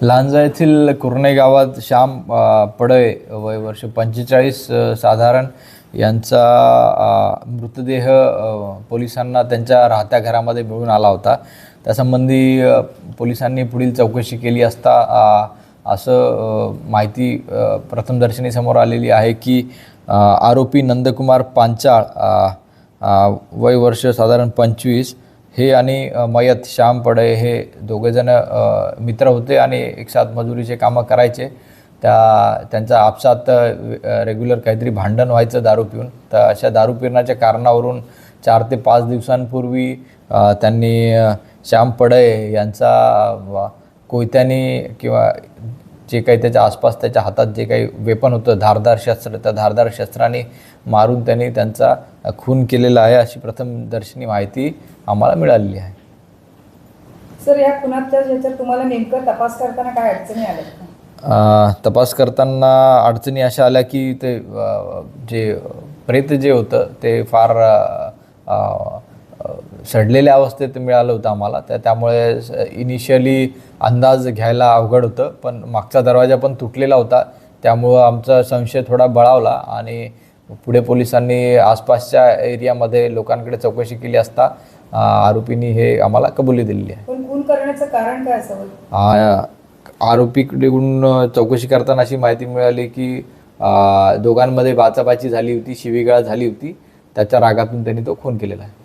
लांजा येथील कुर्णे गावात श्याम पडळे वय वर्ष 45 साधारण यांचा मृतदेह पोलिसांना त्यांच्या राहत्या घरामध्ये मिळून आला होता। त्यासंबंधी पोलिसांनी पुढील चौकशी केली असता असं माहिती प्रथमदर्शनी समोर आलेली आहे की आरोपी नंदकुमार पांचाळ वय वर्ष साधारण 25 हे आणि मयत श्याम पडळे हे दोघेजण मित्र होते आणि एकसाथ मजुरीचे कामं करायचे। त्यांचा आपसात रेग्युलर काहीतरी भांडण व्हायचं दारू पिऊन। तर अशा दारू पिण्याच्या कारणावरून 4 ते 5 दिवसांपूर्वी त्यांनी श्याम पडळे यांचा कोयत्याने किंवा जे काही त्याच्या आसपास त्याच्या हातात जे काही वेपन होतं धारदार शस्त्र, त्या धारदार शस्त्राने मारून त्यांनी त्यांचा खून केलेला आहे अशी प्रथमदर्शनी माहिती आम्हाला मिळालेली आहे। सर, या खुनाच्या ह्याच्यात तुम्हाला नेमकं तपास करताना काय अडचणी आल्या? तपास करताना अडचणी अशा आल्या की ते जे प्रेत जे होतं ते फार सडलेल्या अवस्थेत मिळालं होतं आम्हाला। त्यामुळे इनिशियली अंदाज घ्यायला अवघड होतं, पण मागचा दरवाजा पण तुटलेला होता, त्यामुळं आमचा संशय थोडा बळावला आणि पुढे पोलिसांनी आसपासच्या एरियामध्ये लोकांकडे चौकशी केली असता आरोपींनी हे आम्हाला कबुली दिलेली आहे। पण खून करण्याचं कारण काय असावं? आरोपीकडून चौकशी करताना अशी माहिती मिळाली की दोघांमध्ये बाचाबाची झाली होती, शिवीगाळ झाली होती, त्याच्या रागातून त्यांनी तो खून केलेला आहे।